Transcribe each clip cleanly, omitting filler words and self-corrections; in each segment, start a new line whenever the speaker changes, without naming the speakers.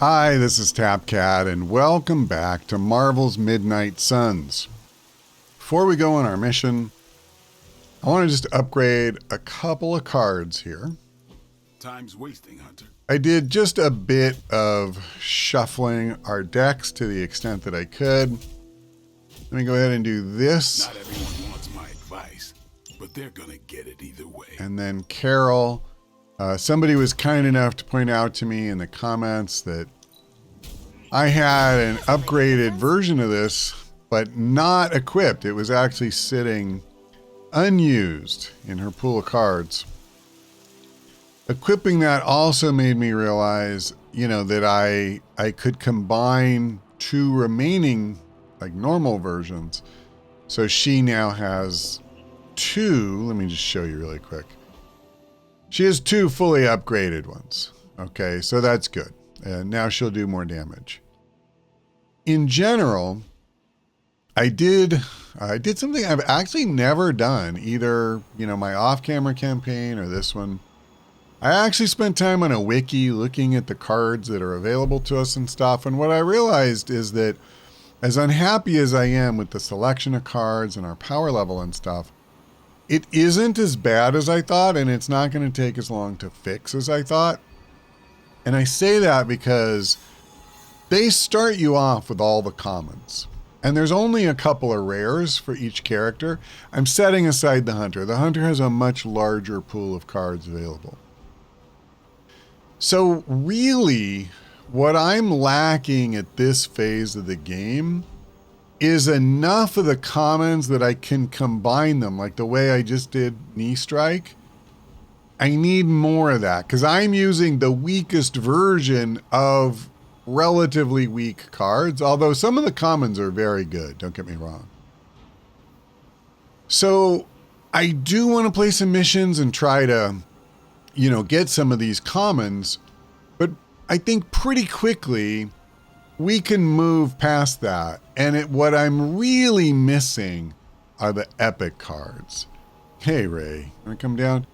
Hi, this is TapCat, and welcome back to Marvel's Midnight Suns. Before we go on our mission, I want to just upgrade a couple of cards here.
Time's wasting, Hunter.
I did just a bit of shuffling our decks to the extent that I could. Let me go ahead and do this.
Not everyone wants my advice, but they're gonna get it either way.
And then Carol. Somebody was kind enough to point out to me in the comments that I had an upgraded version of this, but not equipped. It was actually sitting unused in her pool of cards. Equipping that also made me realize, that I could combine two remaining like normal versions. So she now has two. Let me just show you really quick. She has two fully upgraded ones. Okay, so that's good. And now she'll do more damage. In general, I did something I've actually never done, either, my off-camera campaign or this one. I actually spent time on a wiki looking at the cards that are available to us and stuff. And what I realized is that as unhappy as I am with the selection of cards and our power level and stuff, it isn't as bad as I thought, and it's not going to take as long to fix as I thought. And I say that because they start you off with all the commons. And there's only a couple of rares for each character. I'm setting aside the Hunter. The Hunter has a much larger pool of cards available. So really, what I'm lacking at this phase of the game is enough of the commons that I can combine them, like the way I just did Knee Strike. I need more of that, because I'm using the weakest version of relatively weak cards, although some of the commons are very good, don't get me wrong. So I do want to play some missions and try to, get some of these commons, but I think pretty quickly we can move past that. And what I'm really missing are the epic cards. Hey, Ray, want to come down?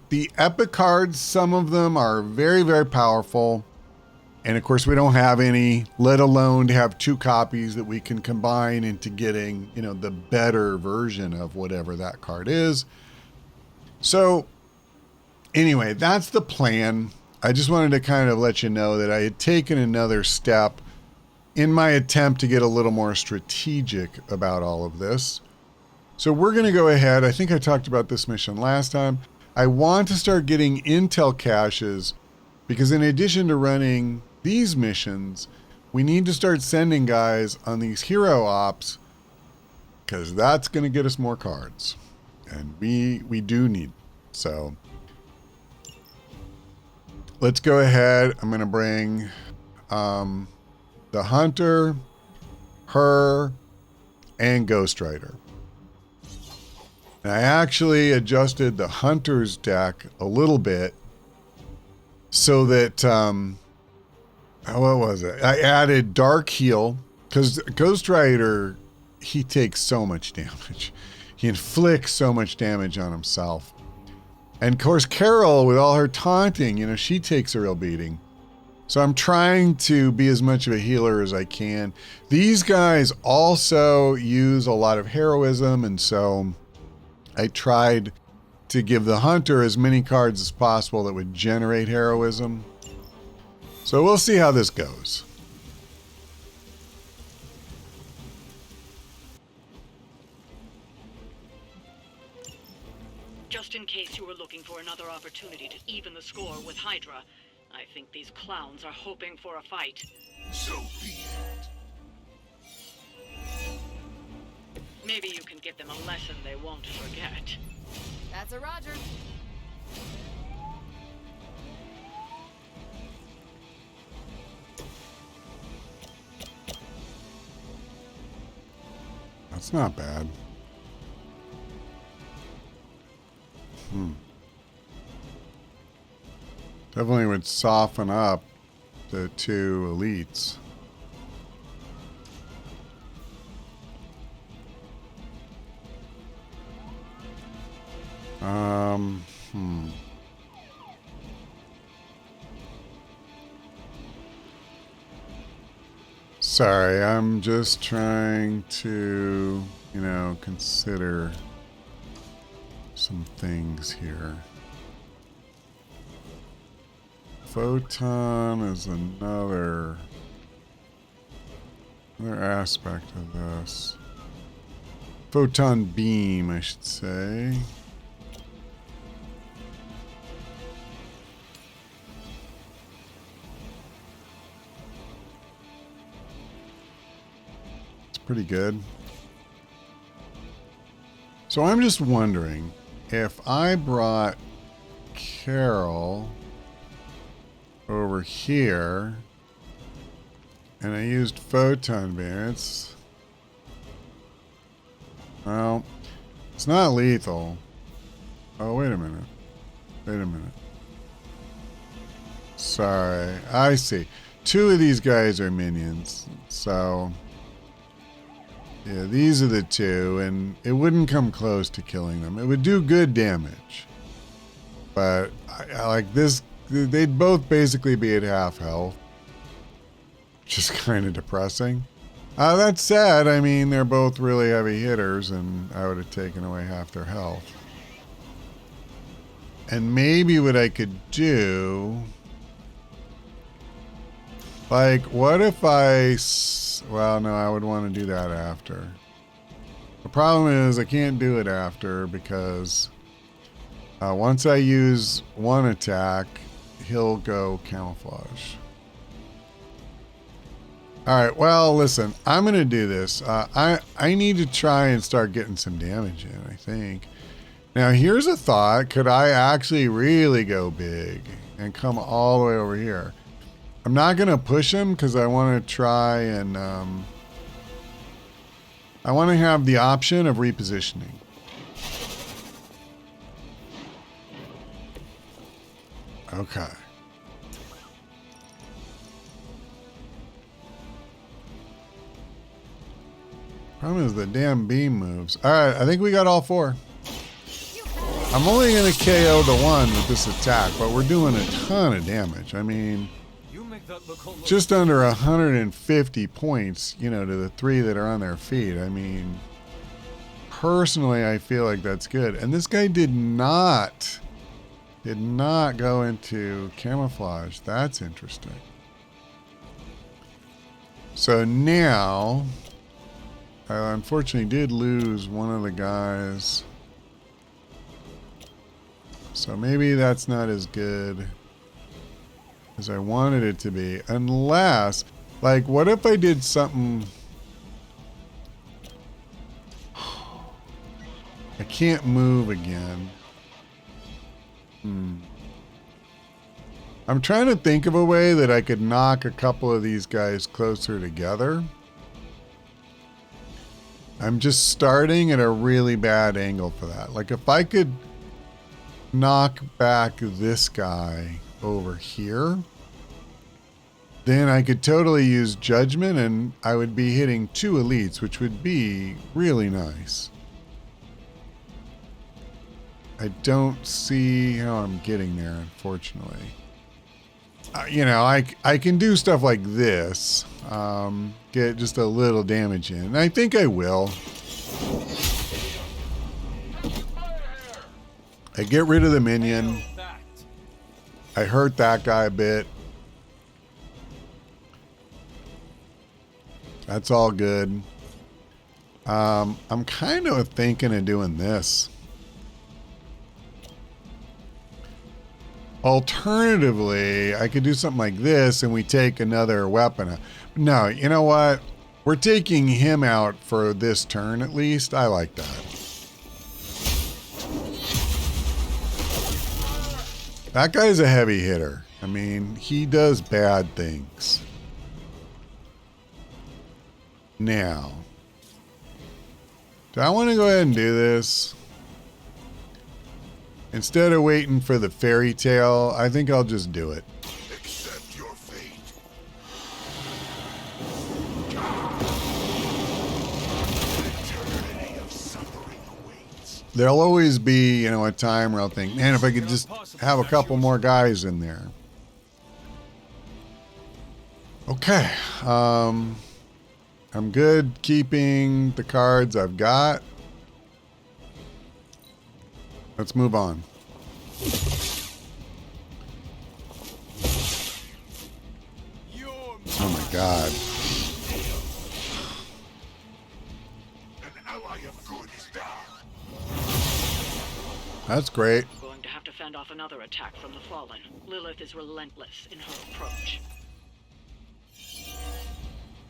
The epic cards, some of them are very, very powerful. And of course, we don't have any, let alone to have two copies that we can combine into getting, the better version of whatever that card is. So anyway, that's the plan. I just wanted to kind of let you know that I had taken another step in my attempt to get a little more strategic about all of this. So we're going to go ahead. I think I talked about this mission last time. I want to start getting intel caches because in addition to running these missions, we need to start sending guys on these hero ops because that's going to get us more cards. And we do need. So let's go ahead. I'm going to bring the Hunter, her, and Ghost Rider. And I actually adjusted the Hunter's deck a little bit so that, what was it? I added Dark Heal because Ghost Rider, he takes so much damage. He inflicts so much damage on himself. And of course, Carol, with all her taunting, she takes a real beating. So I'm trying to be as much of a healer as I can. These guys also use a lot of heroism, and so I tried to give the Hunter as many cards as possible that would generate heroism. So we'll see how this goes.
Just in case you were looking for another opportunity to even the score with Hydra, I think these clowns are hoping for a fight.
So be it.
Maybe you can give them a lesson they won't forget.
That's a Roger.
That's not bad. Definitely would soften up the two elites. Sorry, I'm just trying to, you know, consider some things here. Photon is another aspect of this. Photon beam, I should say. It's pretty good. So I'm just wondering if I brought Carol over here and I used photon beam, well, it's not lethal. Oh, wait a minute. Wait a minute. Sorry. I see. 2 of these guys are minions. So, yeah, these are the 2, and it wouldn't come close to killing them. It would do good damage. But I like this. They'd both basically be at half health. Just kind of depressing. That said, I mean, they're both really heavy hitters, and I would have taken away half their health. And maybe what I could do... Like, what if I... Well, no, I would want to do that after. The problem is I can't do it after because once I use one attack, he'll go camouflage. All right, well, listen, I'm going to do this. I need to try and start getting some damage in, I think. Now, here's a thought. Could I actually really go big and come all the way over here? I'm not going to push him because I want to try and... I want to have the option of repositioning. Okay. Problem is the damn beam moves. Alright, I think we got all 4. I'm only going to KO the one with this attack, but we're doing a ton of damage. I mean, just under 150 points, you know, to the 3 that are on their feet. I mean, personally, I feel like that's good. And this guy did not go into camouflage. That's interesting. So now... I unfortunately did lose one of the guys. So maybe that's not as good as I wanted it to be. Unless, like, what if I did something... I can't move again. I'm trying to think of a way that I could knock a couple of these guys closer together. I'm just starting at a really bad angle for that. Like if I could knock back this guy over here, then I could totally use judgment and I would be hitting 2 elites, which would be really nice. I don't see how I'm getting there, unfortunately. You know, I can do stuff like this, get just a little damage in. And I think I will. I get rid of the minion. I hurt that guy a bit. That's all good. I'm kind of thinking of doing this. Alternatively, I could do something like this and we take another weapon. No, you know what? We're taking him out for this turn at least. I like that. That guy's a heavy hitter. I mean, he does bad things. Now, do I want to go ahead and do this? Instead of waiting for the fairy tale, I think I'll just do it.
Accept your fate. Eternity of suffering awaits.
There'll always be, you know, a time where I'll think, man, if I could just have a couple more guys in there. Okay. I'm good keeping the cards I've got. Let's move on. Oh my god. That's great.
We're going to have to fend off another attack from the Fallen. Lilith is relentless in her approach.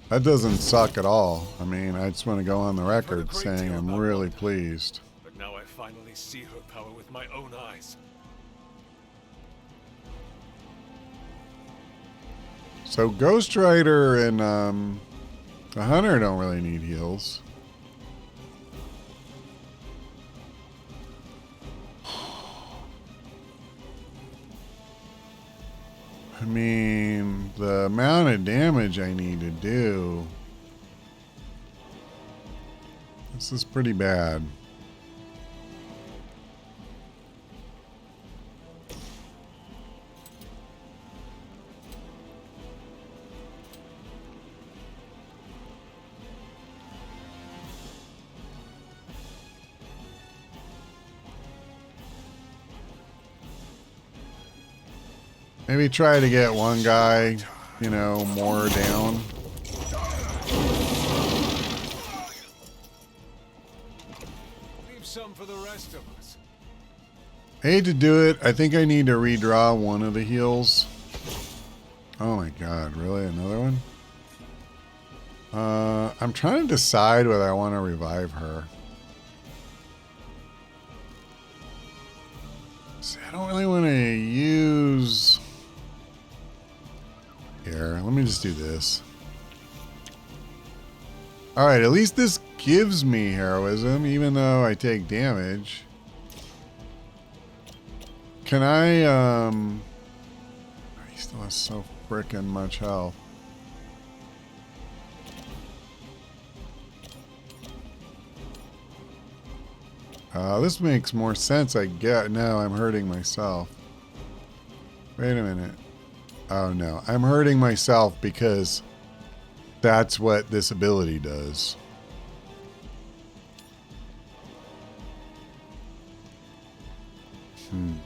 That doesn't suck at all. I mean, I just want to go on the record saying I'm really pleased.
But now I finally see her power with my own eyes.
So Ghost Rider and the Hunter don't really need heals. I mean, the amount of damage I need to do. This is pretty bad. Maybe try to get one guy, you know, more down.
Leave some for the rest of us.
I hate to do it. I think I need to redraw one of the heals. Oh my god, really? Another one? I'm trying to decide whether I want to revive her. See, I don't really want to use... Here, let me just do this. Alright, at least this gives me heroism, even though I take damage. Can I, he still has so frickin' much health. This makes more sense, I get. No, I'm hurting myself. Wait a minute. Oh no, I'm hurting myself because that's what this ability does. I'm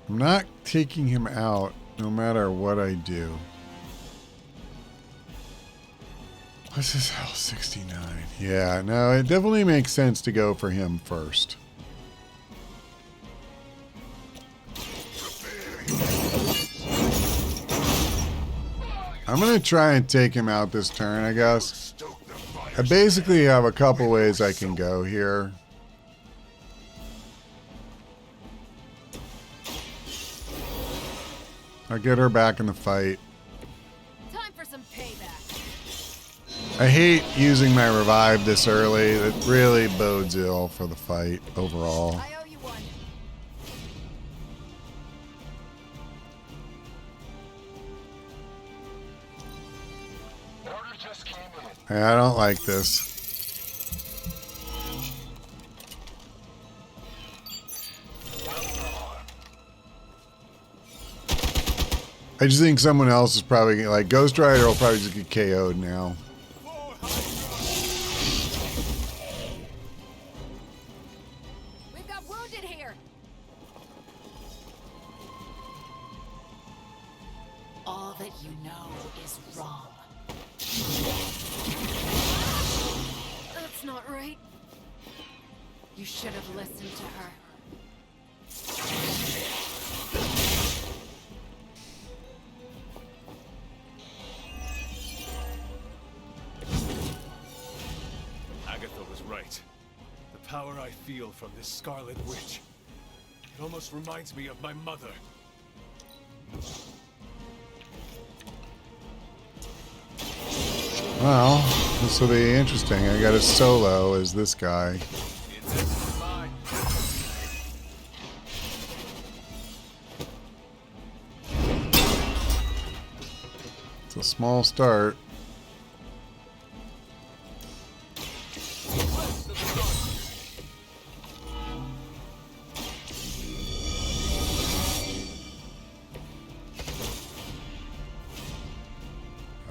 not taking him out no matter what I do. What's his health? 69. Yeah, no, it definitely makes sense to go for him first. I'm going to try and take him out this turn, I guess. I basically have a couple ways I can go here. I'll get her back in the fight.
Time for some payback.
I hate using my revive this early. It really bodes ill for the fight overall.
I owe you one.
Yeah, I don't like this. I just think someone else is probably gonna, like Ghost Rider will probably just get KO'd now.
We've got wounded here.
All that you know is wrong.
That's not right.
You should have listened to her.
Agatha was right. The power I feel from this Scarlet Witch. It almost reminds me of my mother.
Well, this will be interesting. I got a solo as this guy. It's a small start.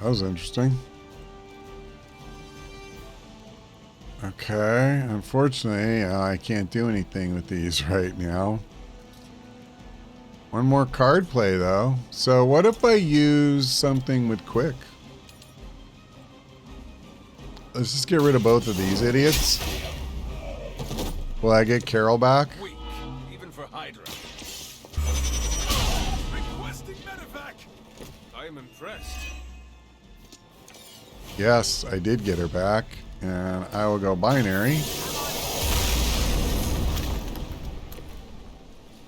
That was interesting. Okay, unfortunately, I can't do anything with these right now. One more card play, though. So what if I use something with quick? Let's just get rid of both of these idiots. Will I get Carol back?
Weak, even for Hydra. Requesting medevac. I am impressed.
Yes, I did get her back. And I will go binary.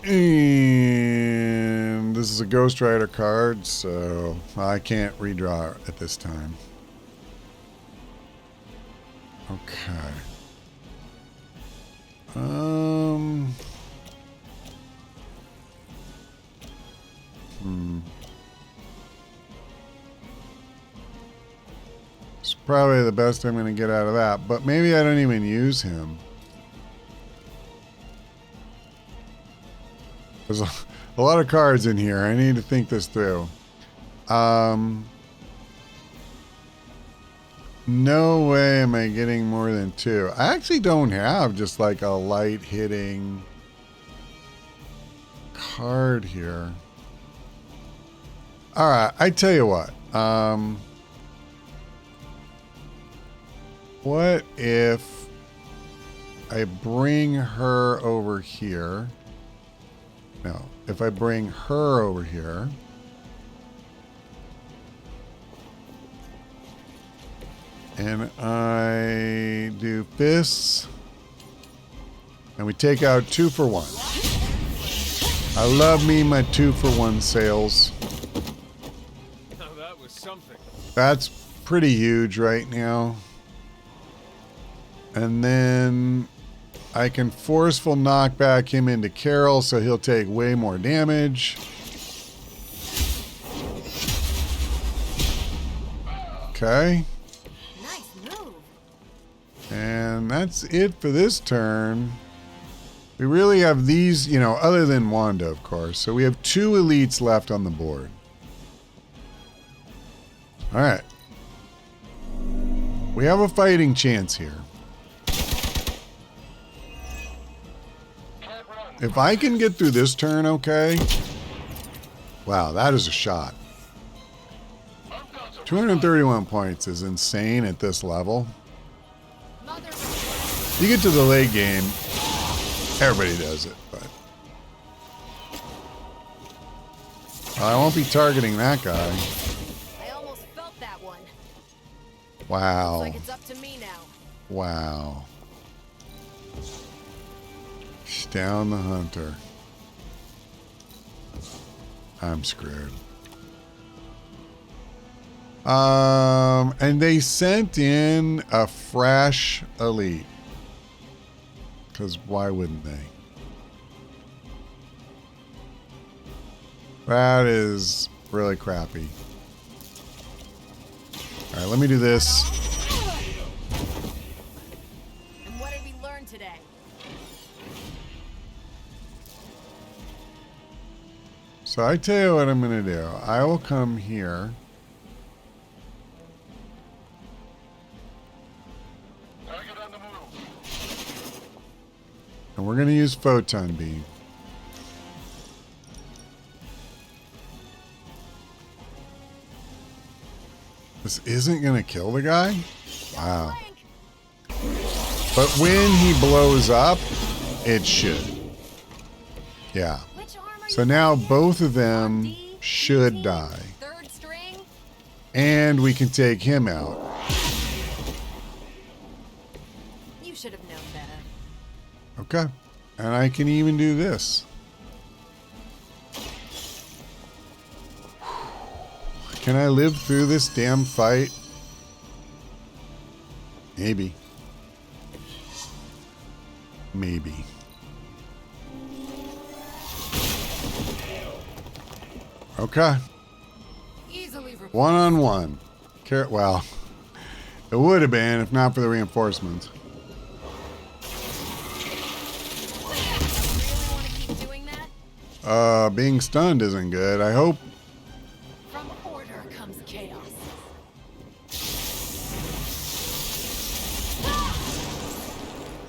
And this is a Ghost Rider card, so I can't redraw at this time. Okay. It's probably the best I'm going to get out of that, but maybe I don't even use him. There's a lot of cards in here. I need to think this through. No way am I getting more than 2. I actually don't have just like a light hitting card here. All right, I tell you what. What if I bring her over here? No, if I bring her over here. And I do fists. And we take out 2 for 1. I love me my 2 for 1 sales.
Now that was something.
That's pretty huge right now. And then I can forceful knock back him into Carol so he'll take way more damage. Okay.
Nice move.
And that's it for this turn. We really have these, you know, other than Wanda, of course. So we have 2 elites left on the board. All right. We have a fighting chance here. If I can get through this turn, okay. Wow, that is a shot. 231 points is insane at this level. You get to the late game, everybody does it, but I won't be targeting that guy.
I almost felt that one.
Wow.
Looks like it's up to me now.
Wow. Down the hunter. I'm screwed. And they sent in a fresh elite. Because why wouldn't they? That is really crappy. Alright, let me do this.
And what did we learn today?
So I tell you what I'm going to do. I will come here. And we're going to use Photon Beam. This isn't going to kill the guy? Wow. But when he blows up, it should. Yeah. So now both of them should die.
Third string?
And we can take him out.
You should have known better.
Okay. And I can even do this. Can I live through this damn fight? Maybe. Maybe. Okay.
Easily replaced.
1-on-1. Well, it would have been if not for the reinforcements.
Really want to keep doing that?
Being stunned isn't good. I hope.
From order comes chaos.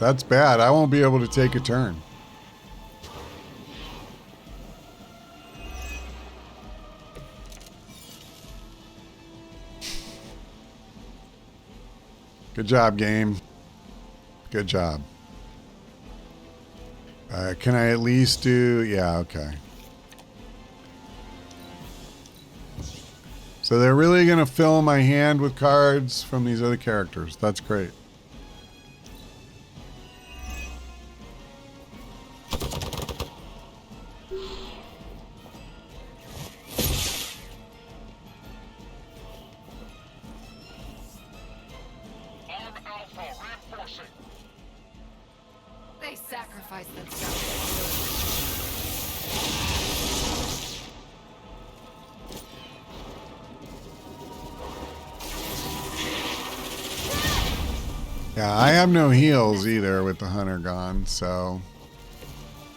That's bad. I won't be able to take a turn. Good job, game. Good job. Can I at least do... Yeah, okay. So they're really going to fill my hand with cards from these other characters. That's great.
They sacrifice themselves.
Yeah, I have no heals either with the hunter gone, so...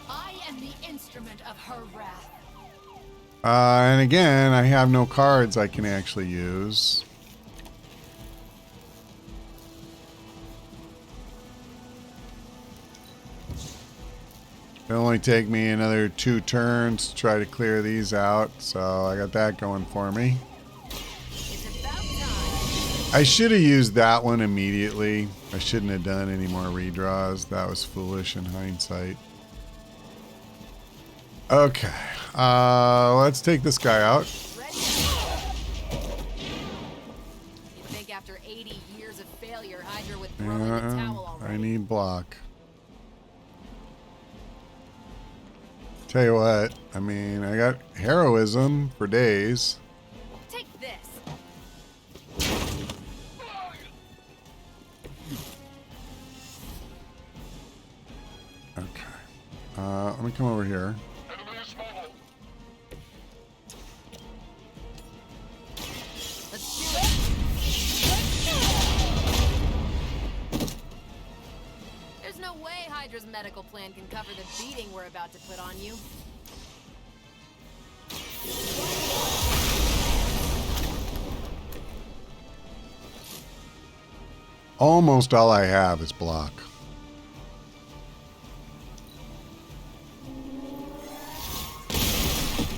I am the instrument of her wrath.
And again, I have no cards I can actually use. It'll only take me another 2 turns to try to clear these out, so I got that going for me.
It's about time.
I should have used that one immediately. I shouldn't have done any more redraws. That was foolish in hindsight. Okay, let's take this guy out.
Ready? You'd think after 80 years of failure, Hydra would throw in the towel already.
I need block. Tell you what, I mean, I got heroism for days.
Take this.
Okay. Let me come over here.
Let's do it. There's no way Hydra's medical plan can cover the beating we're about to put on you.
Almost all I have is block.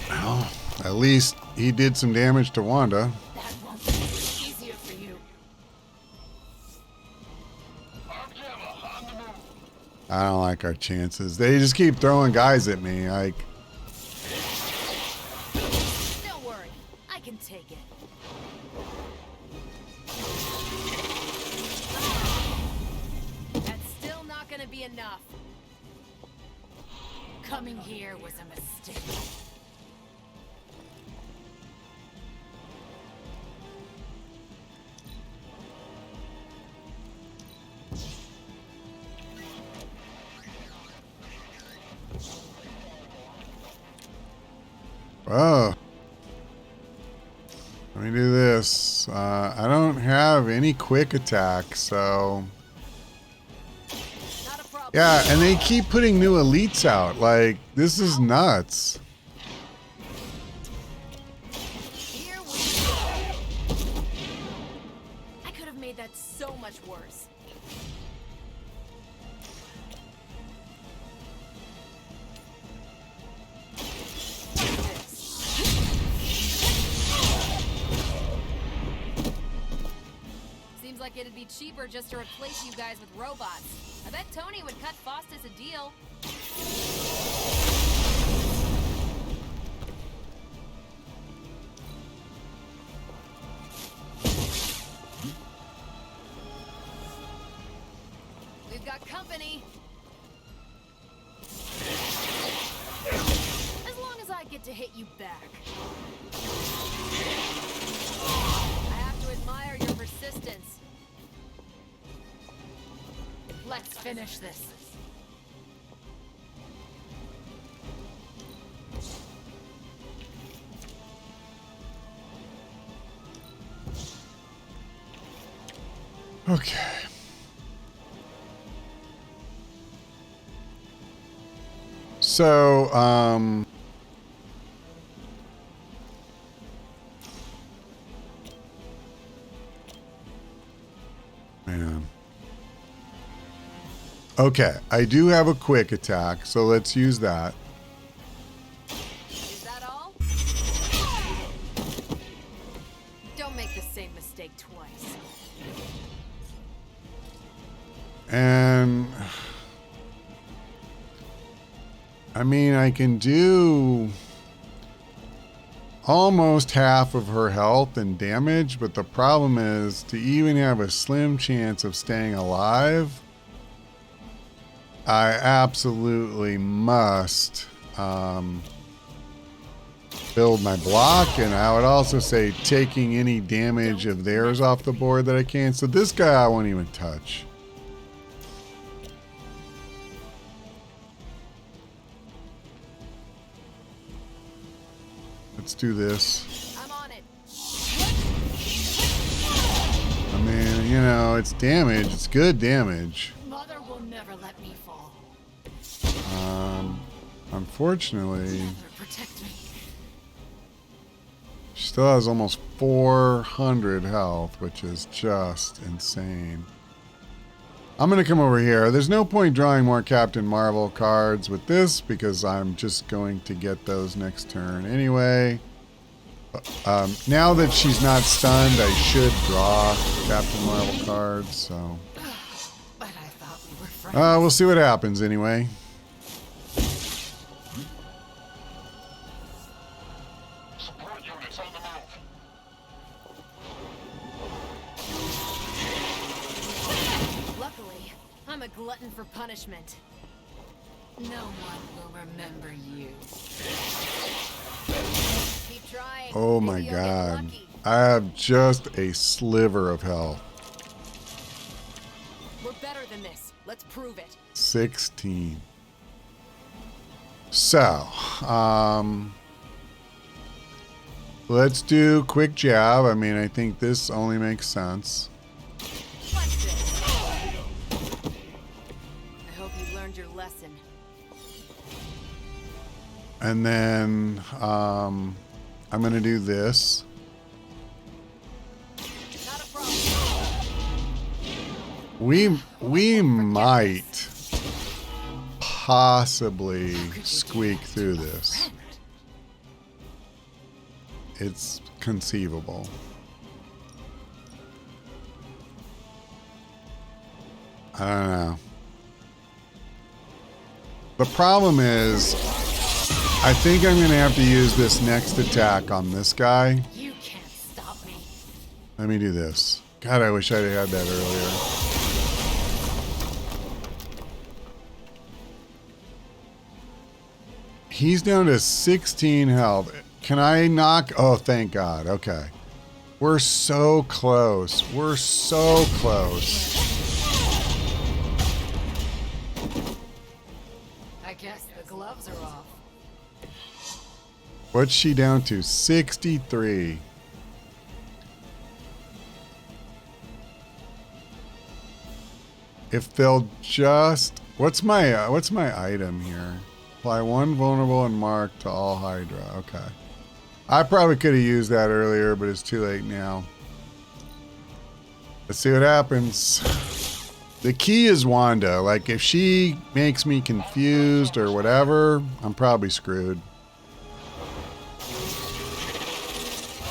Well, at least he did some damage to Wanda.
That won't be easier for you.
I don't like our chances. They just keep throwing guys at me. Like,
Don't worry, I can take it. That's still not gonna be enough.
Coming here was a mistake.
oh. Let me do this. I don't have any quick attacks, so...
Not a problem.
Yeah, and they keep putting new elites out. Like, this is nuts.
Here we go. I could have made that so much worse. Seems like it'd be cheaper just to replace you guys with robots. I bet Tony would cut Faustus a deal. We've got company. As long as I get to hit you back. I have to admire your persistence.
Let's finish this.
Okay. So, man. Okay, I do have a quick attack, so let's use that.
Is that all? Don't make the same mistake twice.
And I mean, I can do almost half of her health and damage, but the problem is to even have a slim chance of staying alive, I absolutely must build my block, and I would also say taking any damage of theirs off the board that I can. So this guy I won't even touch. Let's do this.
I'm on it.
I mean, you know, it's damage. It's good damage.
Mother will never let me fall.
Unfortunately,
Mother, protect me.
she still has almost 400 health, which is just insane. I'm going to come over here. There's no point drawing more Captain Marvel cards with this because I'm just going to get those next turn anyway. Now that she's not stunned, I should draw Captain Marvel cards. So
But I thought we were friends.
we'll see what happens anyway.
Support units on the move.
Luckily, I'm a glutton for punishment.
No one will remember you.
Keep trying.
Oh my
Maybe you'll get
god.
lucky.
I have just a sliver of health.
We're better than this. Let's prove it.
16. So, let's do quick jab. I mean, I think this only makes sense.
What's this? I hope you learned your lesson.
And then, I'm going to do this.
Not a problem.
We might possibly squeak through this. It's conceivable. I don't know. The problem is, I think I'm going to have to use this next attack on this guy.
You can't stop me.
Let me do this. God, I wish I'd had that earlier. He's down to 16 health. Can I knock? Oh, thank God. Okay. We're so close. We're so close.
I guess the gloves are off.
What's she down to? 63. If they'll just... What's my item here? Apply one vulnerable and mark to all Hydra. Okay. I probably could have used that earlier, but it's too late now. Let's see what happens. The key is Wanda. Like, if she makes me confused or whatever, I'm probably screwed.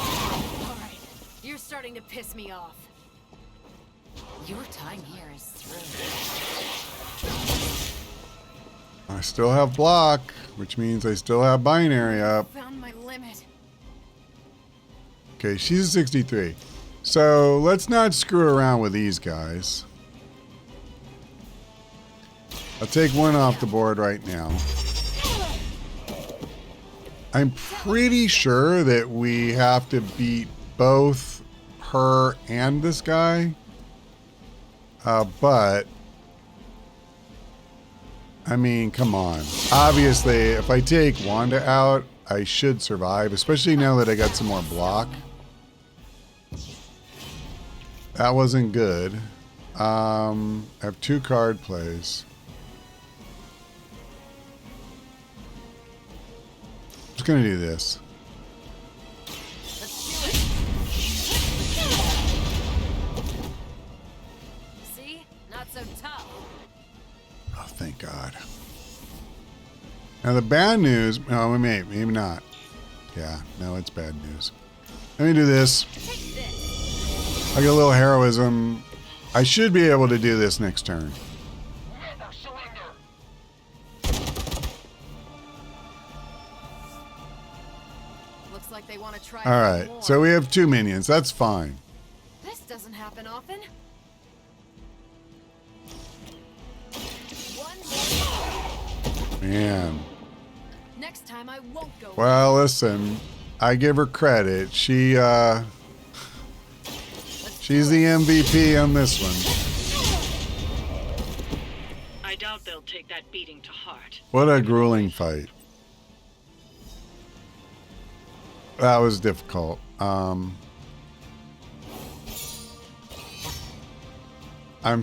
All right. You're starting to piss me off.
Your time here is through.
I still have block, which means I still have binary up.
Found my limit.
Okay, she's a 63. So let's not screw around with these guys. I'll take one off the board right now. I'm pretty sure that we have to beat both her and this guy. But I mean, come on. Obviously, if I take Wanda out, I should survive, especially now that I got some more block. That wasn't good. I have 2 card plays. Just gonna do this.
Let's do it. See? Not so tough.
Now the bad news, oh, maybe not. Yeah, no, it's bad news. Let me do this.
Take this.
I get a little heroism. I should be able to do this next turn.
Never surrender.
Looks like they want to try.
All right,
more.
so we have 2 minions. That's fine.
This doesn't happen often. One more.
Man.
Next time I won't go.
Well, listen, I give her credit. She's the MVP on this one.
I doubt they'll take that beating to heart.
What a grueling fight. That was difficult. I'm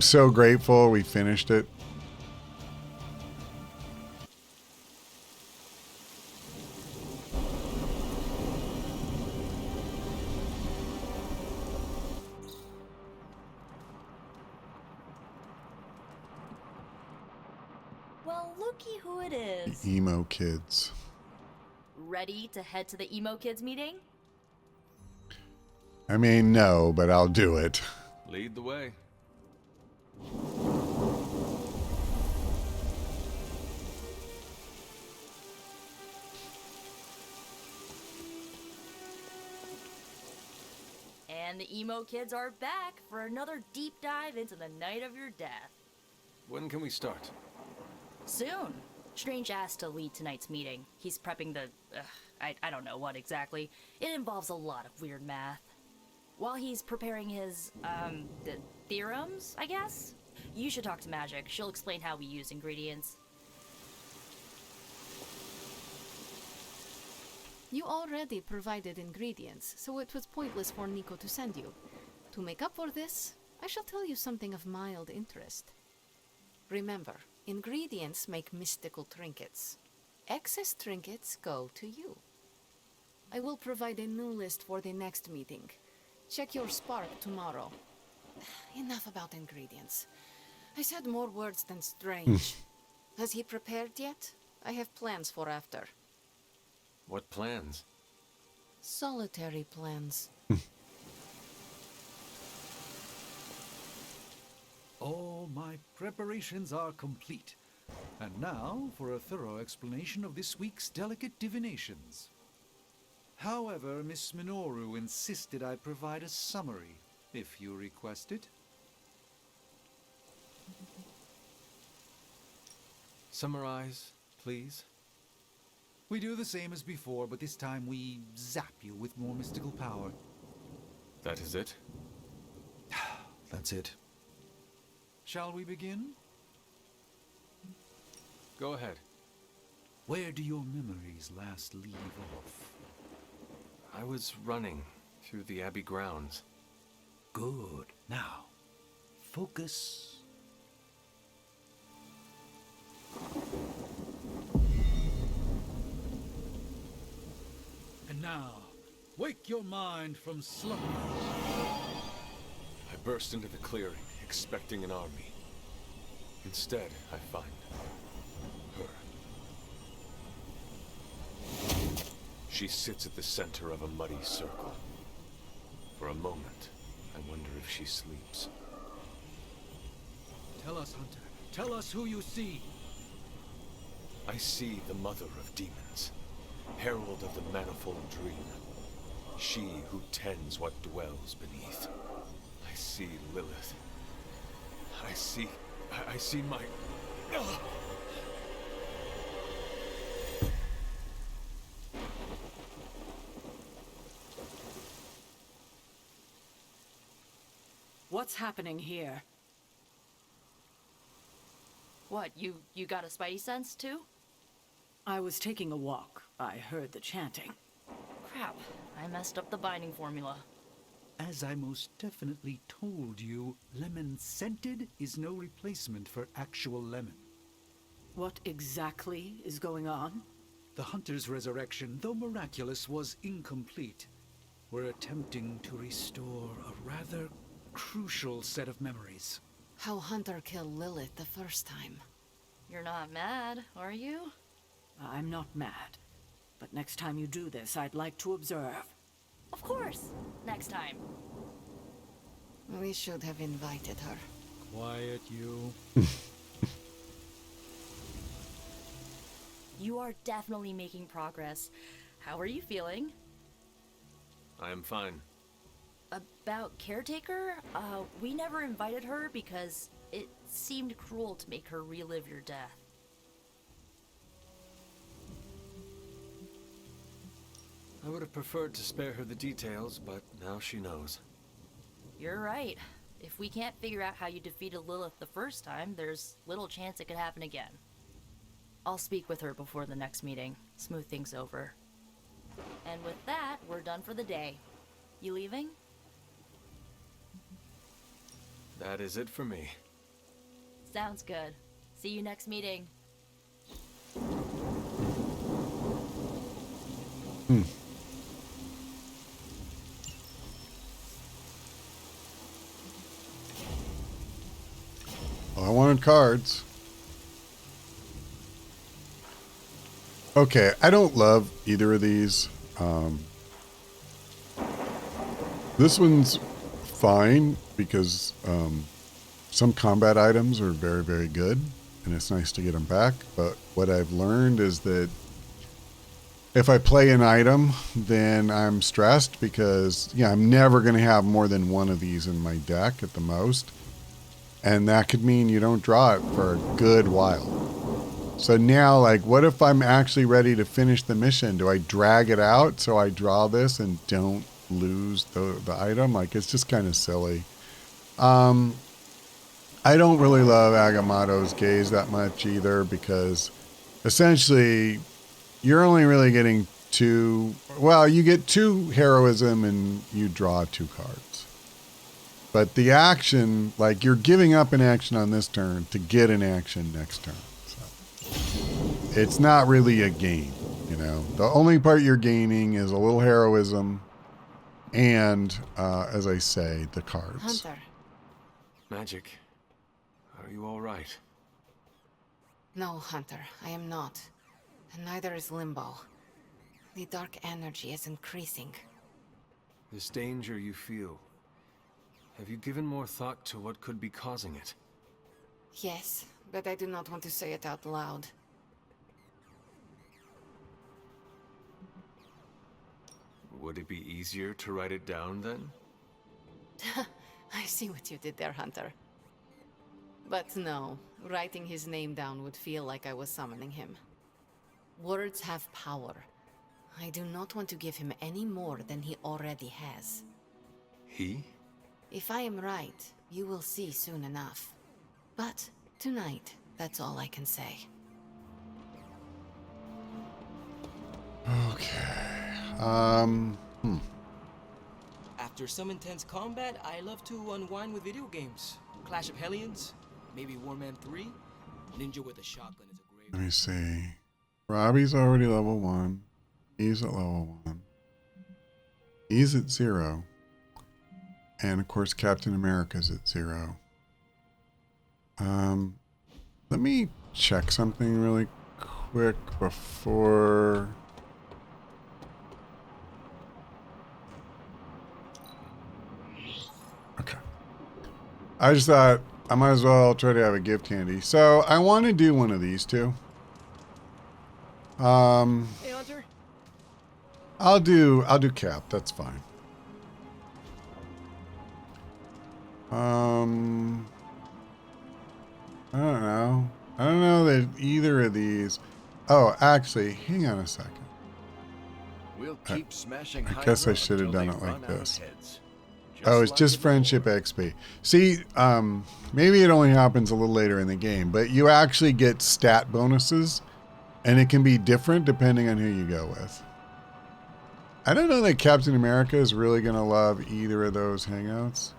so grateful we finished it.
Well, looky who it is.
EMO Kids.
Ready to head to the EMO Kids meeting?
I mean, no, but I'll do it.
Lead the way.
And the EMO Kids are back for another deep dive into the night of your death.
When can we start?
Soon. Strange asked to lead tonight's meeting. He's prepping the... I don't know what exactly. It involves a lot of weird math. While he's preparing his, the theorems, I guess? You should talk to Magic. She'll explain how we use ingredients.
You already provided ingredients, so it was pointless for Nico to send you. To make up for this, I shall tell you something of mild interest. Remember, ingredients make mystical trinkets. Excess trinkets go to you. I will provide a new list for the next meeting. Check your spark tomorrow. Enough about ingredients. I said more words than strange. Has he prepared yet? I have plans for after.
What plans?
Solitary plans.
All my preparations are complete. And now for a thorough explanation of this week's delicate divinations. However, Miss Minoru insisted I provide a summary, if you request it.
Summarize, please.
We do the same as before, but this time we zap you with more mystical power.
That is it?
That's it. Shall we begin?
Go ahead.
Where do your memories last leave off?
I was running through the Abbey grounds.
Good. Now, focus. And now, wake your mind from slumber.
I burst into the clearing, expecting an army. Instead, I find her. She sits at the center of a muddy circle. For a moment, I wonder if she sleeps.
Tell us, Hunter. Tell us who you see.
I see the mother of demons, herald of the manifold dream. She who tends what dwells beneath. I see Lilith. I see my... Ugh!
What's happening here?
What, you got a spidey sense, too?
I was taking a walk. I heard the chanting.
Crap, I messed up the binding formula.
As I most definitely told you, lemon scented is no replacement for actual lemon.
What exactly is going on?
The Hunter's resurrection, though miraculous, was incomplete. We're attempting to restore a rather crucial set of memories.
How Hunter killed Lilith the first time.
You're not mad, are you?
I'm not mad. But next time you do this, I'd like to observe.
Of course, next time.
We should have invited her.
Quiet, you.
You are definitely making progress. How are you feeling?
I am fine.
About Caretaker? We never invited her because it seemed cruel to make her relive your death.
I would have preferred to spare her the details, but now she knows.
You're right. If we can't figure out how you defeated Lilith the first time, there's little chance it could happen again. I'll speak with her before the next meeting, smooth things over. And with that, we're done for the day. You leaving?
That is it for me.
Sounds good. See you next meeting.
Well, I wanted cards. Okay, I don't love either of these. This one's fine because some combat items are very, very good, and it's nice to get them back. But what I've learned is that if I play an item, then I'm stressed because, yeah, I'm never going to have more than one of these in my deck at the most. And that could mean you don't draw it for a good while. So now, like, what if I'm actually ready to finish the mission? Do I drag it out so I draw this and don't lose the item? Like, it's just kind of silly. I don't really love Agamotto's gaze that much either because essentially you're only really getting two, well, you get 2 heroism and you draw 2 cards. But the action, like, you're giving up an action on this turn to get an action next turn. So it's not really a game, you know. The only part you're gaining is a little heroism and, as I say, the cards.
Hunter.
Magic, are you all right?
No, Hunter, I am not. And neither is Limbo. The dark energy is increasing.
This danger you feel, have you given more thought to what could be causing it?
Yes, but I do not want to say it out loud.
Would it be easier to write it down then?
I see what you did there, Hunter. But no, writing his name down would feel like I was summoning him. Words have power. I do not want to give him any more than he already has.
He?
If I am right, you will see soon enough. But tonight, that's all I can say.
Okay.
After some intense combat, I love to unwind with video games. Clash of Hellions, maybe Warman 3. Ninja with a shotgun is a great...
Let me see. Robbie's already level 1. He's at level 1. He's at 0. And of course, Captain America's at 0. Let me check something really quick before... Okay. I just thought I might as well try to have a gift handy. So I want to do one of these two.
Hey, Hunter.
I'll do Cap. That's fine. I don't know. I don't know that either of these. Oh, actually, hang on a second.
We'll keep smashing
I guess I
Hydra
should have
until
done
they
it like
run out of
this.
heads.
Oh, it's
like
just
in the
friendship
war.
XP. See, maybe it only happens a little later in the game, but you actually get stat bonuses, and it can be different depending on who you go with. I don't know that Captain America is really going to love either of those hangouts.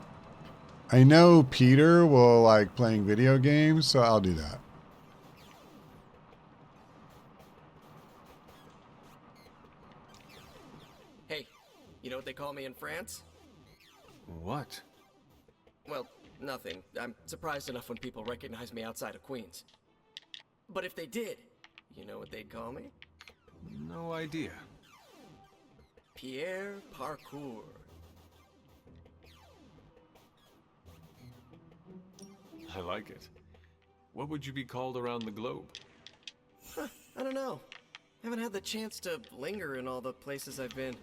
I know Peter will like playing video games, so I'll do that.
Hey, you know what they call me in France?
What?
Well, nothing. I'm surprised enough when people recognize me outside of Queens. But if they did, You know what they'd call me?
No idea.
Pierre Parkour.
I like it. What would you be called around the globe?
Huh, I don't know. Haven't had the chance to linger in all the places I've been.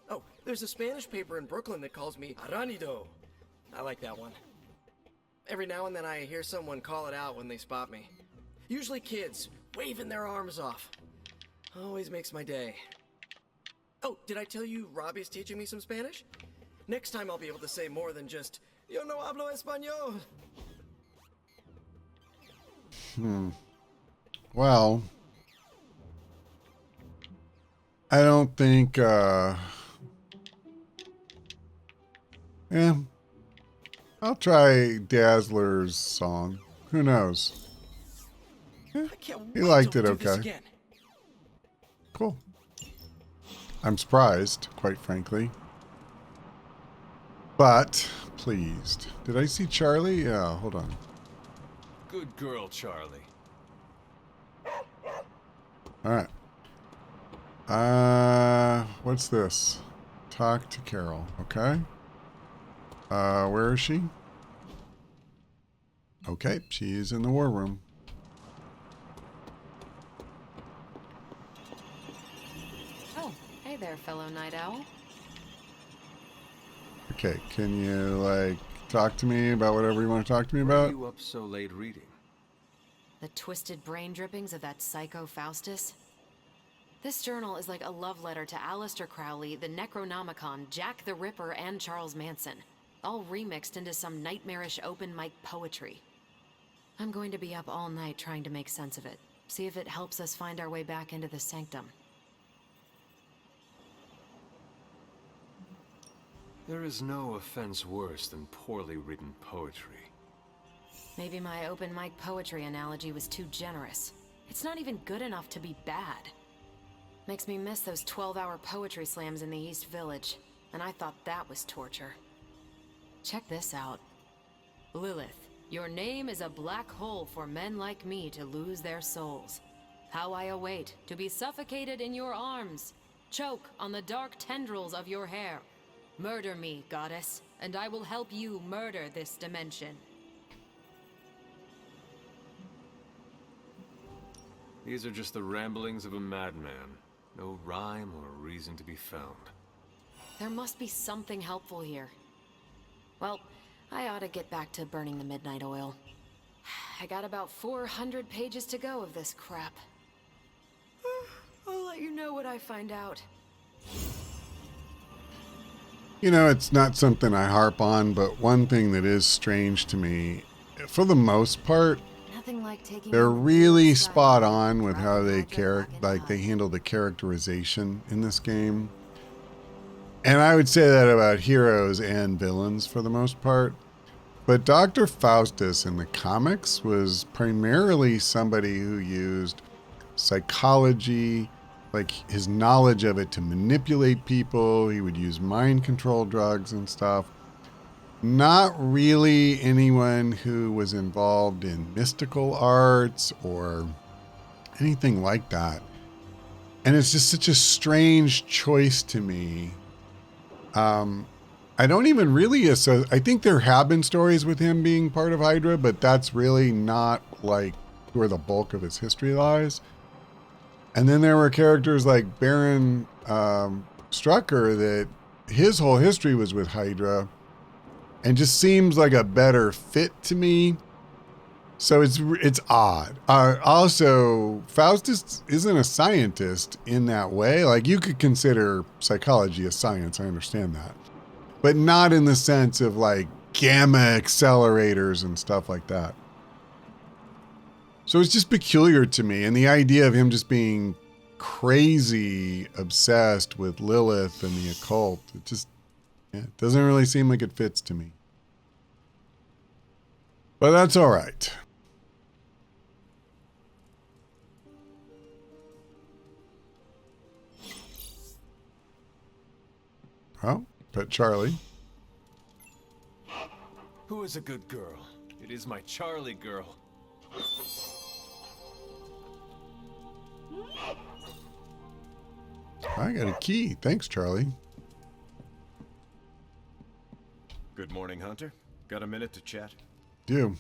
Oh, there's a Spanish paper in Brooklyn that calls me Aranido. I like that one. Every now and then I hear someone call it out when they spot me. Usually kids, waving their arms off. Always makes my day. Oh, did I tell you Robbie's teaching me some Spanish? Next time I'll be able to say more than just, Yo no hablo español.
Well, I don't think, I'll try Dazzler's song. Who knows? He liked it okay. Cool. I'm surprised, quite frankly. But pleased. Did I see Charlie? Yeah, hold on.
Good girl, Charlie.
Alright. What's this? Talk to Carol. Okay. Where is she? Okay, she's in the war room.
Oh, hey there, fellow night owl.
Okay, can you, like, talk to me about whatever you want to talk to me about?
Why are you up so late reading?
The twisted brain drippings of that psycho Faustus? This journal is like a love letter to Aleister Crowley, the Necronomicon, Jack the Ripper, and Charles Manson, all remixed into some nightmarish open mic poetry. I'm going to be up all night trying to make sense of it, see if it helps us find our way back into the sanctum.
There is no offense worse than poorly written poetry.
Maybe my open mic poetry analogy was too generous. It's not even good enough to be bad. Makes me miss those 12-hour poetry slams in the East Village, and I thought that was torture. Check this out. Lilith, your name is a black hole for men like me to lose their souls. How I await to be suffocated in your arms, choke on the dark tendrils of your hair. Murder me, goddess, and I will help you murder this dimension.
These are just the ramblings of a madman. No rhyme or reason to be found.
There must be something helpful here. Well, I ought to get back to burning the midnight oil. I got about 400 pages to go of this crap. I'll let you know what I find out.
You know, it's not something I harp on, but one thing that is strange to me, for the most part,
Nothing like taking
they're really spot on with how they they handle the characterization in this game. And I would say that about heroes and villains for the most part. But Dr. Faustus in the comics was primarily somebody who used psychology, like his knowledge of it, to manipulate people. He would use mind control drugs and stuff. Not really anyone who was involved in mystical arts or anything like that. And it's just such a strange choice to me. I don't even really I think there have been stories with him being part of Hydra, but that's really not like where the bulk of his history lies. And then there were characters like Baron Strucker that his whole history was with Hydra and just seems like a better fit to me. So it's odd. Also, Faustus isn't a scientist in that way. Like, you could consider psychology a science, I understand that. But not in the sense of like gamma accelerators and stuff like that. So it's just peculiar to me. And the idea of him just being crazy obsessed with Lilith and the occult, it doesn't really seem like it fits to me. But that's all right. Oh, but Charlie.
Who is a good girl? It is my Charlie girl.
I got a key. Thanks, Charlie.
Good morning, Hunter. Got a minute to chat?
Do.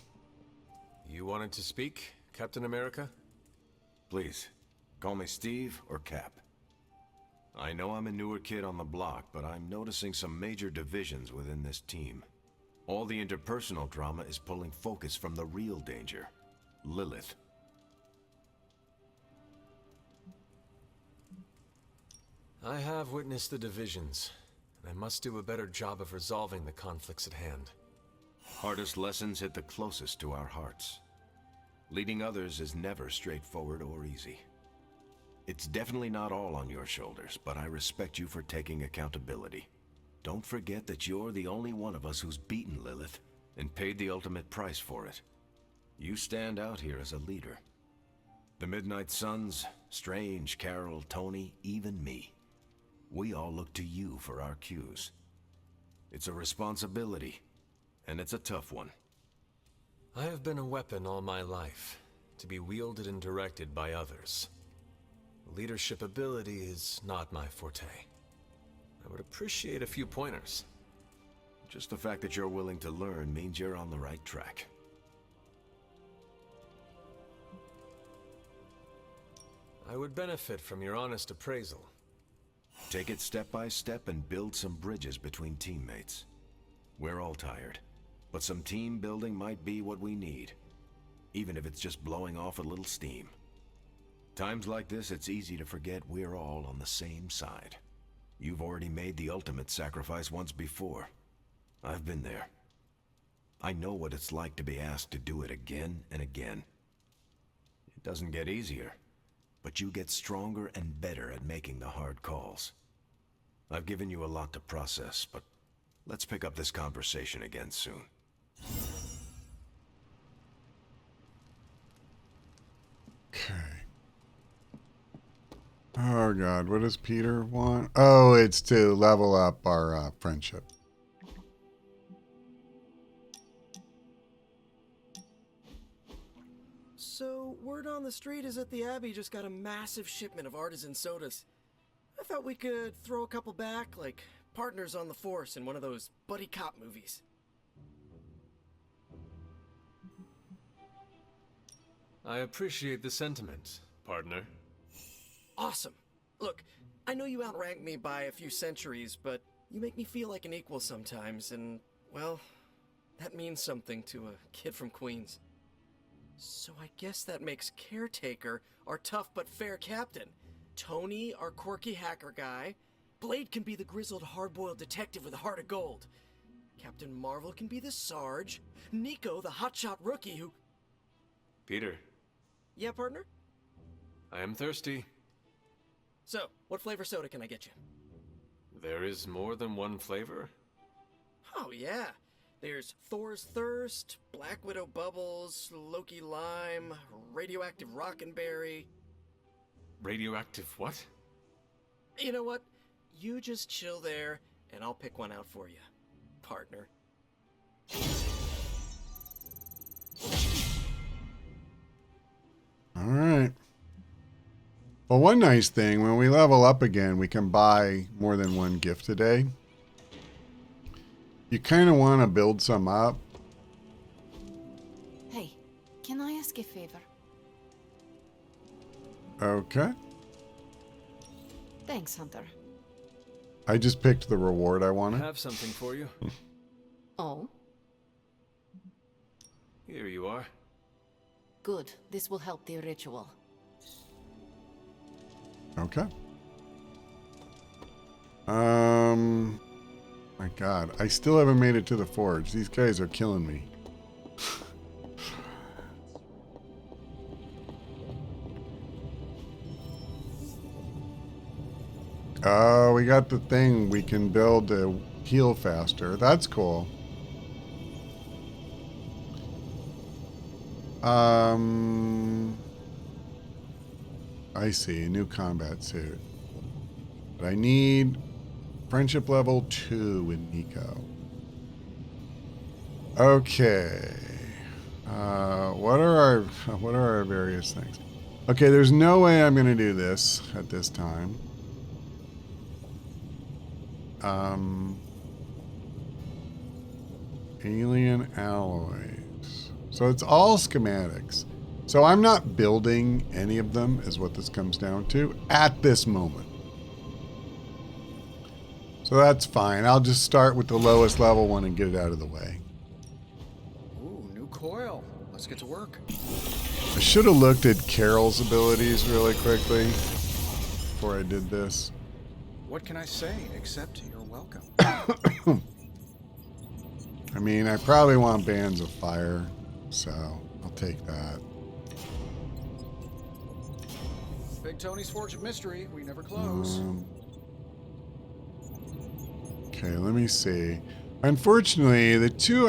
You wanted to speak, Captain America? Please, call me Steve or Cap. I know I'm a newer kid on the block, but I'm noticing some major divisions within this team. All the interpersonal drama is pulling focus from the real danger, Lilith.
I have witnessed the divisions, and I must do a better job of resolving the conflicts at hand.
Hardest lessons hit the closest to our hearts. Leading others is never straightforward or easy. It's definitely not all on your shoulders, but I respect you for taking accountability. Don't forget that you're the only one of us who's beaten Lilith and paid the ultimate price for it. You stand out here as a leader. The Midnight Suns, Strange, Carol, Tony, even me. We all look to you for our cues. It's a responsibility, and it's a tough one.
I have been a weapon all my life, to be wielded and directed by others. Leadership ability is not my forte. I would appreciate a few pointers.
Just the fact that you're willing to learn means you're on the right track.
I would benefit from your honest appraisal.
Take it step by step and build some bridges between teammates. We're all tired, but some team building might be what we need, even if it's just blowing off a little steam. Times like this, it's easy to forget we're all on the same side. You've already made the ultimate sacrifice once before. I've been there. I know what it's like to be asked to do it again and again. It doesn't get easier, but you get stronger and better at making the hard calls. I've given you a lot to process, but let's pick up this conversation again soon.
Okay. Oh God, what does Peter want? Oh, it's to level up our friendship.
So, word on the street is that the Abbey just got a massive shipment of artisan sodas. I thought we could throw a couple back, like partners on the force in one of those buddy cop movies.
I appreciate the sentiment, partner.
Awesome. Look, I know you outrank me by a few centuries, but you make me feel like an equal sometimes, and, well, that means something to a kid from Queens. So I guess that makes Caretaker our tough but fair captain. Tony, our quirky hacker guy. Blade can be the grizzled hard-boiled detective with a heart of gold. Captain Marvel can be the Sarge. Nico, the hotshot rookie who...
Peter.
Yeah, partner?
I am thirsty.
So, what flavor soda can I get you?
There is more than one flavor?
Oh, yeah. There's Thor's Thirst, Black Widow Bubbles, Loki Lime, Radioactive Rockenberry.
Radioactive what?
You know what? You just chill there, and I'll pick one out for you, partner.
All right. Well, one nice thing, when we level up again, we can buy more than one gift a day. You kind of want to build some up.
Hey, can I ask a favor?
Okay.
Thanks, Hunter.
I just picked the reward I
I
wanted.
have something for you.
Oh?
Here you are.
Good. This will help the ritual.
Okay. My God, I still haven't made it to the forge. These guys are killing me. Oh, we got the thing. We can build to heal faster. That's cool. I see. A new combat suit. But I need friendship level 2 with Nico. Okay. What are our various things? Okay, there's no way I'm going to do this at this time. Alien alloys. So it's all schematics. So I'm not building any of them, is what this comes down to at this moment. So that's fine. I'll just start with the lowest level one and get it out of the way.
Ooh, new coil. Let's get to work.
I should have looked at Carol's abilities really quickly before I did this.
What can I say except you're welcome?
I mean, I probably want Bands of Fire, so I'll take that.
Big Tony's Forge of Mystery. We never close.
Okay, let me see. Unfortunately, the two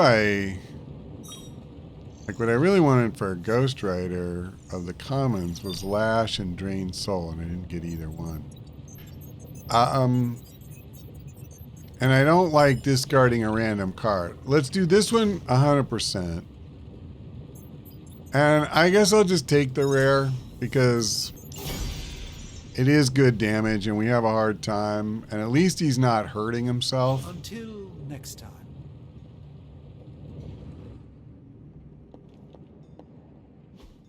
what I really wanted for a Ghost Rider of the commons was Lash and Drain Soul, and I didn't get either one. And I don't like discarding a random card. Let's do this one 100%. And I guess I'll just take the rare because it is good damage and we have a hard time. And at least he's not hurting himself.
Until next time.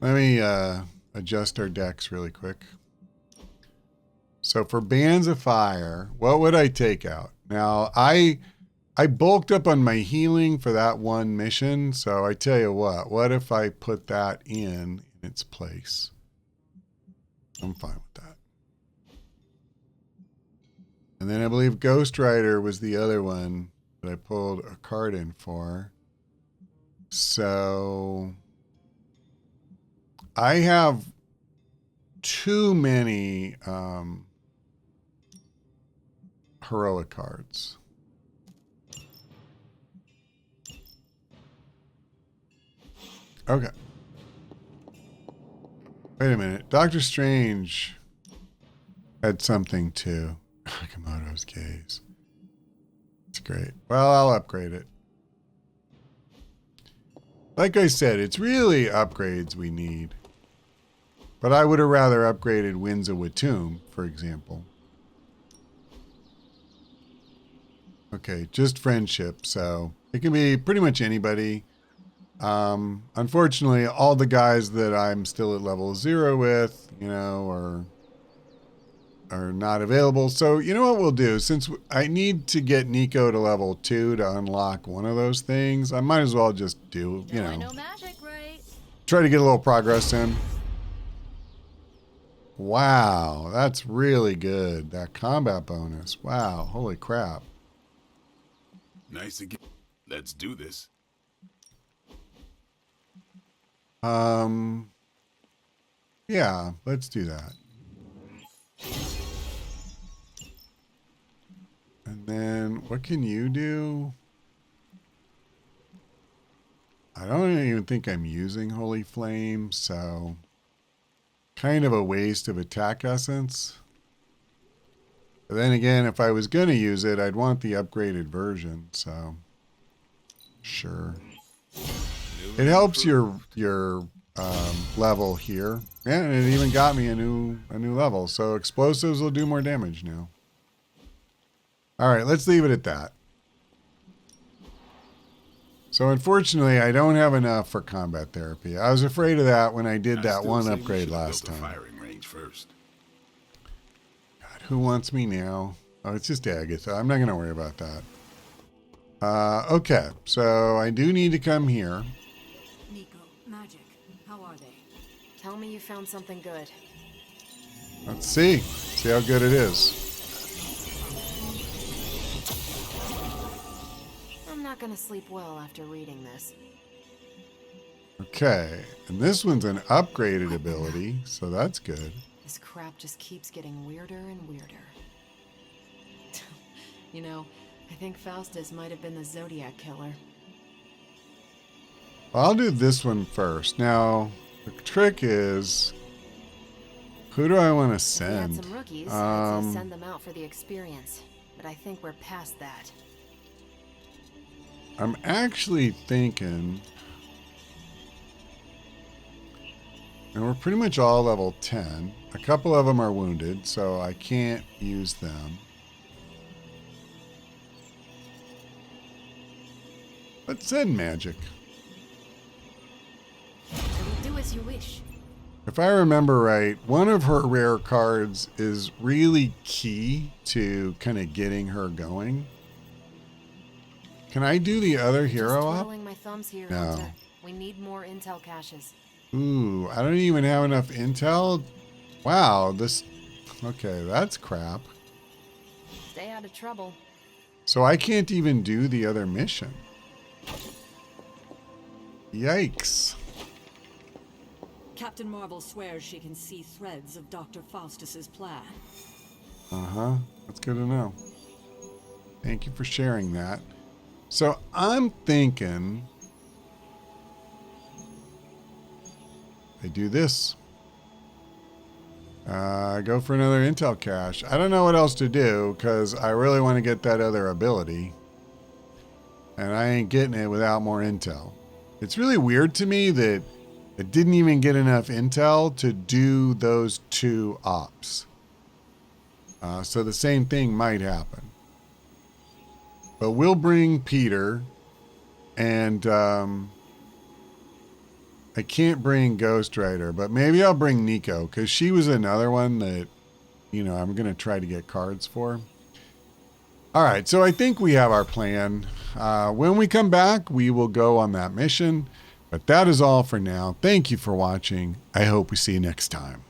Let me adjust our decks really quick. So for Bands of Fire, what would I take out? Now, I bulked up on my healing for that one mission, so I tell you what if I put that in its place? I'm fine with that. And then I believe Ghost Rider was the other one that I pulled a card in for. So I have too many heroic cards. Okay. Wait a minute. Doctor Strange had something too. Komodo's Gaze. It's great. Well, I'll upgrade it. Like I said, it's really upgrades we need. But I would have rather upgraded Winds of Watum, for example. Okay, just friendship, so it can be pretty much anybody. Unfortunately, all the guys that I'm still at level 0 with, are not available. So you know what we'll do? Since I need to get Nico to level 2 to unlock one of those things, I might as well just do,
I know magic, right?
try to get a little progress in. Wow, that's really good. That combat bonus. Wow, holy crap.
Nice again. Let's do this.
Yeah, let's do that. And then what can you do? I don't even think I'm using Holy Flame, so kind of a waste of attack essence. But then again, if I was going to use it, I'd want the upgraded version, so sure. It helps your level here. And it even got me a new level. So explosives will do more damage now. All right, let's leave it at that. So unfortunately, I don't have enough for combat therapy. I was afraid of that when I did that one upgrade last time.
Firing range first.
God, who wants me now? Oh, it's just Agatha. I'm not going to worry about that. Okay, so I do need to come here.
Nico, magic. How are they? Tell me you found something good.
Let's see. See how good it is.
I'm not gonna sleep well after reading this.
Okay, and this one's an upgraded ability, so that's good.
This crap just keeps getting weirder and weirder. You know, I think Faustus might have been the Zodiac killer.
Well, I'll do this one first. Now, the trick is, who do I want to send?
If we had some rookies, I'd say send them out for the experience. But I think we're past that.
I'm actually thinking, and we're pretty much all level 10. A couple of them are wounded, so I can't use them. Let's send magic.
I will do as you wish.
If I remember right, one of her rare cards is really key to kind of getting her going. Can I do the other hero
Just
up?
twiddling my thumbs here,
No.
Hunter. We need more intel caches.
Ooh, I don't even have enough intel. Wow, this... Okay, that's crap.
Stay out of trouble.
So I can't even do the other mission. Yikes.
Captain Marvel swears she can see threads of Dr. Faustus's plan.
Uh-huh. That's good to know. Thank you for sharing that. So I'm thinking I do this. Go for another intel cache. I don't know what else to do because I really want to get that other ability. And I ain't getting it without more intel. It's really weird to me that it didn't even get enough intel to do those two ops. So the same thing might happen. But we'll bring Peter, and I can't bring Ghost Rider, but maybe I'll bring Nico, because she was another one that, you know, I'm going to try to get cards for. All right, so I think we have our plan. When we come back, we will go on that mission. But that is all for now. Thank you for watching. I hope we see you next time.